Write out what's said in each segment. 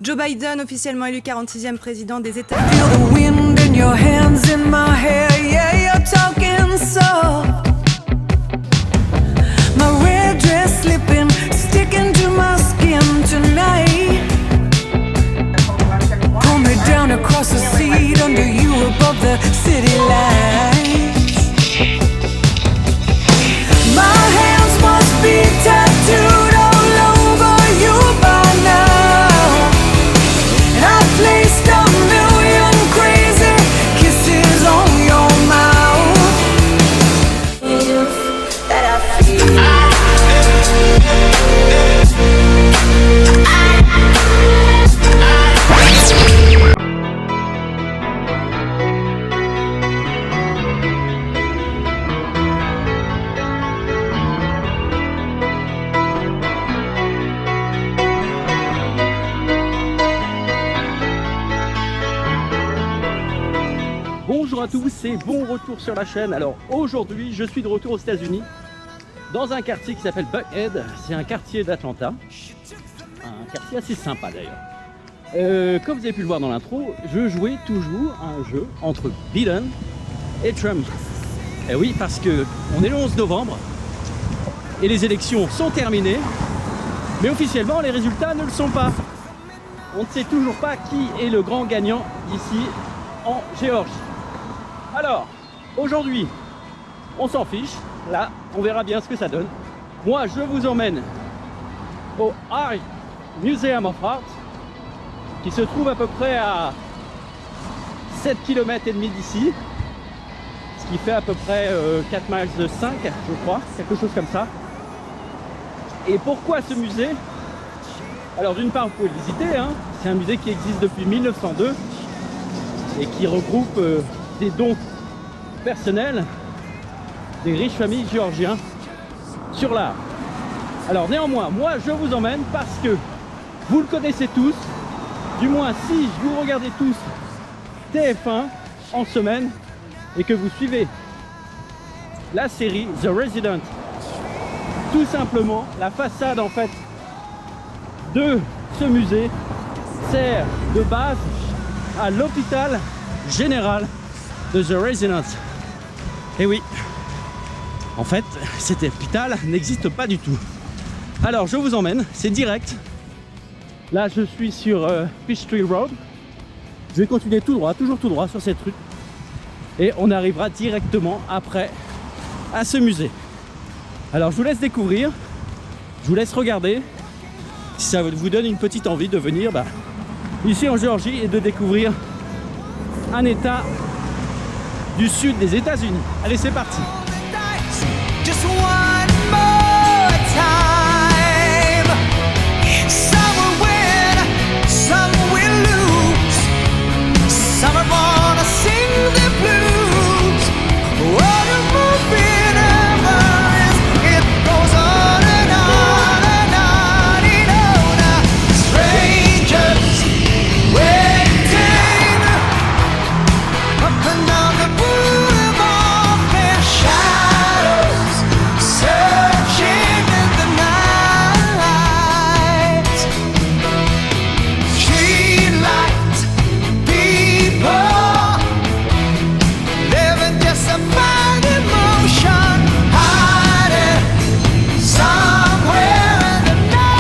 Joe Biden, officiellement élu 46e président des États-Unis. Feel the wind in your hands in my hair, yeah, you're talking soft. My red dress slipping, sticking to my skin tonight. Pull me down across the seat under you above the city lights. My hands must be tattooed all over you by now. I placed a million crazy kisses on your mouth. That I feel. Bonjour à tous et bon retour sur la chaîne. Alors aujourd'hui je suis de retour aux États-Unis dans un quartier qui s'appelle Buckhead. C'est un quartier d'Atlanta, un quartier assez sympa d'ailleurs. Comme vous avez pu le voir dans l'intro, je jouais toujours à un jeu entre Biden et Trump. Et oui, parce que on est le 11 novembre et les élections sont terminées, mais officiellement les résultats ne le sont pas. On ne sait toujours pas qui est le grand gagnant ici en Géorgie. Alors, aujourd'hui, on s'en fiche. Là, on verra bien ce que ça donne. Moi, je vous emmène au Art Museum of Art, qui se trouve à peu près à 7 km et demi d'ici, ce qui fait à peu près 4 miles de 5, je crois, quelque chose comme ça. Et pourquoi ce musée? Alors, d'une part, vous pouvez le visiter, hein. C'est un musée qui existe depuis 1902 et qui regroupe des dons personnels des riches familles géorgiens sur l'art. Alors néanmoins, moi je vous emmène parce que vous le connaissez tous, du moins si vous regardez tous TF1 en semaine et que vous suivez la série The Resident. Tout simplement, la façade en fait de ce musée sert de base à l'hôpital général de The Residence. Et oui, en fait, cet hôpital n'existe pas du tout. Alors, je vous emmène, c'est direct. Là, je suis sur Peachtree Road. Je vais continuer tout droit, toujours tout droit sur cette rue. Et on arrivera directement après à ce musée. Alors, je vous laisse découvrir, je vous laisse regarder. Si ça vous donne une petite envie de venir ici en Géorgie et de découvrir un état du sud des États-Unis. Allez, c'est parti. Just one more time. Some will win, some will lose. Some are gonna sing the blues. What a movie never is. It goes on and on and on and on. Strangers waiting up and down the boulevard. Their shadows searching in the night. Streetlight people living just a fine emotion, hiding somewhere in the night.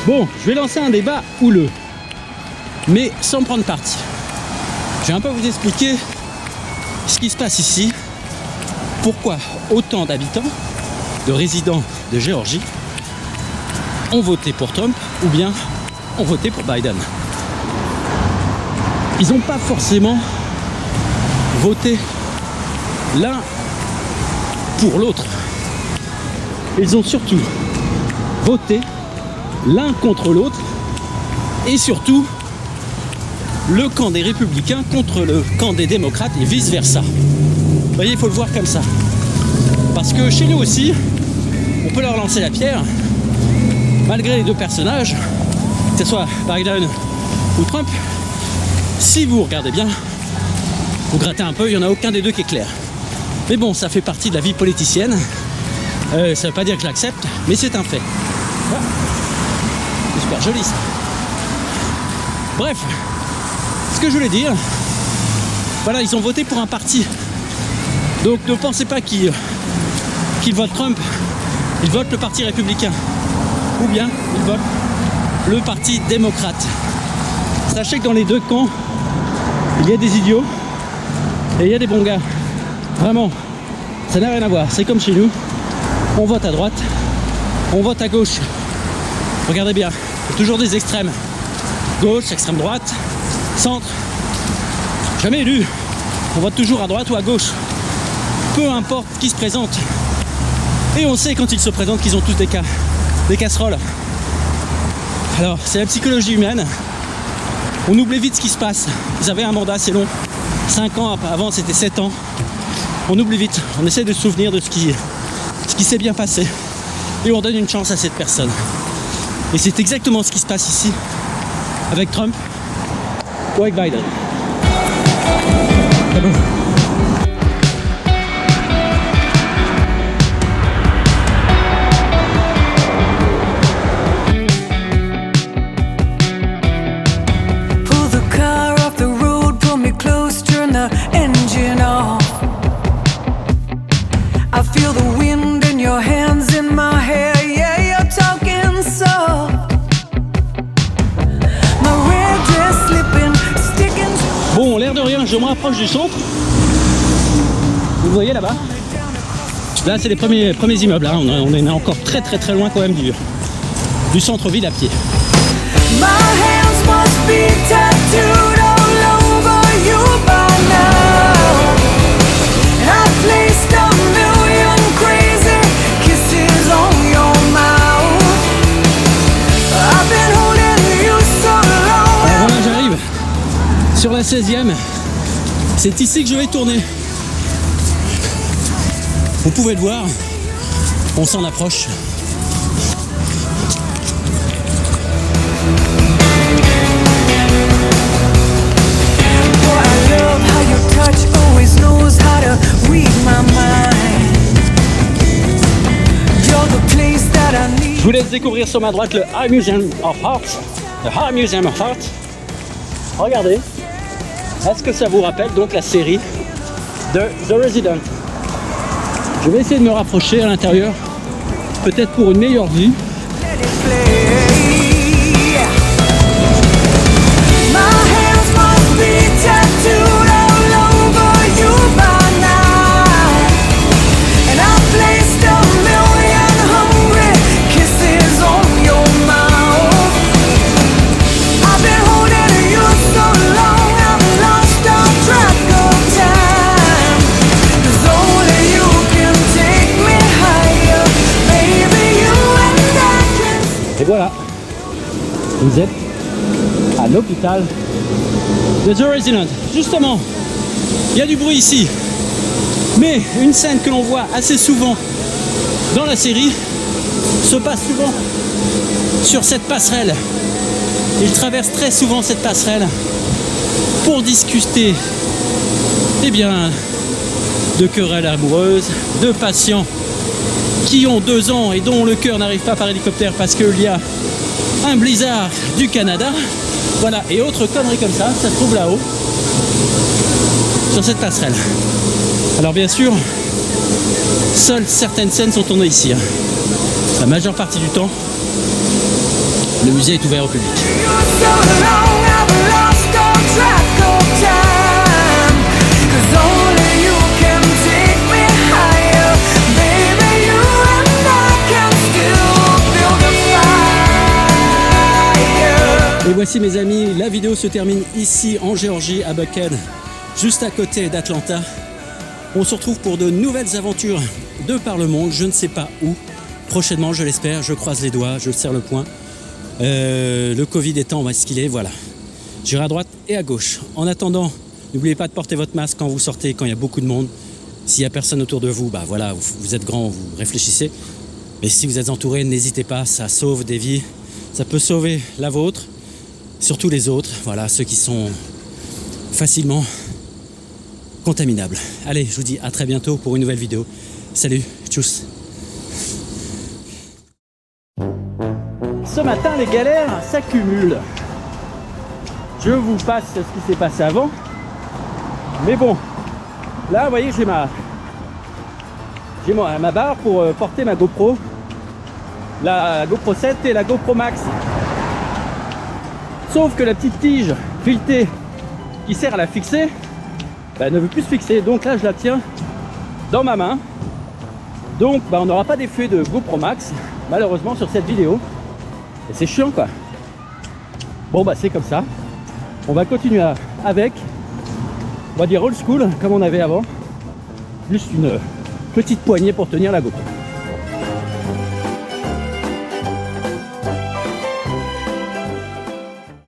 Bon, je vais lancer un débat houleux, mais sans prendre parti. Je vais un peu vous expliquer ce qui se passe ici, pourquoi autant d'habitants, de résidents de Géorgie, ont voté pour Trump ou bien ont voté pour Biden. Ils n'ont pas forcément voté l'un pour l'autre. Ils ont surtout voté l'un contre l'autre et surtout le camp des républicains contre le camp des démocrates et vice versa. Vous voyez, il faut le voir comme ça. Parce que chez nous aussi, on peut leur lancer la pierre, malgré les deux personnages, que ce soit Biden ou Trump. Si vous regardez bien, vous grattez un peu, il n'y en a aucun des deux qui est clair. Mais bon, ça fait partie de la vie politicienne. Ça ne veut pas dire que je l'accepte, mais c'est un fait. Voilà. super joli ça. Bref, ce que je voulais dire, voilà, ils ont voté pour un parti. Donc ne pensez pas qu'ils votent Trump, ils votent le parti républicain. Ou bien ils votent le parti démocrate. Sachez que dans les deux camps, il y a des idiots et il y a des bons gars. Vraiment, ça n'a rien à voir. C'est comme chez nous, on vote à droite, on vote à gauche. Regardez bien, il y a toujours des extrêmes. Gauche, extrême droite, centre. Jamais élu. On vote toujours à droite ou à gauche. Peu importe qui se présente. Et on sait quand ils se présentent qu'ils ont tous des casseroles. Alors, c'est la psychologie humaine. On oublie vite ce qui se passe. Vous avez un mandat, c'est long. 5 ans, avant c'était 7 ans. On oublie vite. On essaie de se souvenir de ce qui s'est bien passé. Et on donne une chance à cette personne. Et c'est exactement ce qui se passe ici avec Trump ou avec Biden. Pull the car off the road, pull me close, turn the engine off. I feel the wind in your hands in my hair, yeah, you're talking soft. My red dress slipping, sticking. Bon, l'air de rien, je me rapproche du centre. Vous voyez là-bas? Là, c'est les premiers immeubles. Hein. On est encore très loin quand même du centre-ville à pied. My hands must be tattooed all over you by now. I placed a million crazy kisses on your mouth. I've been holding you so long. Alors voilà, j'arrive sur la 16e. C'est ici que je vais tourner. Vous pouvez le voir, on s'en approche. Boy, I love how your touch always knows how to read my mind. You're the place that I need. Je vous laisse découvrir sur ma droite le High Museum of Art. Le High Museum of Art. Regardez. Est-ce que ça vous rappelle donc la série de The Resident? Je vais essayer de me rapprocher à l'intérieur, peut-être pour une meilleure vue. Let it play. My hands must be tattooed all over you by now. And I placed a million hungry kisses on your mouth. I've been holding you so long, I've lost all track of time. 'Cause only you can take me higher. Baby, you and I can. Et voilà, vous êtes à l'hôpital de The Resident. Justement, il y a du bruit ici, mais une scène que l'on voit assez souvent dans la série se passe souvent sur cette passerelle. Ils traversent très souvent cette passerelle pour discuter, eh bien, de querelles amoureuses, de patients qui ont 2 ans et dont le cœur n'arrive pas par hélicoptère parce qu'il y a un blizzard du Canada. Voilà, et autres conneries comme ça se trouve là-haut, sur cette passerelle. Alors bien sûr, seules certaines scènes sont tournées ici. Hein. La majeure partie du temps, le musée est ouvert au public. You're so long, I've lost all track of time. 'Cause only you can take me higher. Baby, you and I can still build a fire. Et voici mes amis, la vidéo se termine ici en Géorgie, à Buckhead, juste à côté d'Atlanta. On se retrouve pour de nouvelles aventures de par le monde, je ne sais pas où. Prochainement, je l'espère, je croise les doigts, je serre le poing. Le Covid étant ce qu'il est, voilà. J'irai à droite et à gauche. En attendant, n'oubliez pas de porter votre masque quand vous sortez, quand il y a beaucoup de monde. S'il n'y a personne autour de vous, bah voilà, vous êtes grand, vous réfléchissez. Mais si vous êtes entouré, n'hésitez pas, ça sauve des vies. Ça peut sauver la vôtre, surtout les autres, voilà, ceux qui sont facilement contaminables. Allez, je vous dis à très bientôt pour une nouvelle vidéo. Salut, tchuss. ce matin, les galères s'accumulent. Je vous passe ce qui s'est passé avant. Mais bon, là, vous voyez, j'ai ma barre pour porter ma GoPro. La GoPro 7 et la GoPro Max. Sauf que la petite tige filetée qui sert à la fixer, bah, ne veut plus se fixer. Donc là, je la tiens dans ma main. Donc, bah, on n'aura pas d'effet de GoPro Max, malheureusement, sur cette vidéo. Et c'est chiant, quoi. Bon, bah, c'est comme ça. On va continuer avec, on va dire old school, comme on avait avant. Juste une petite poignée pour tenir la GoPro.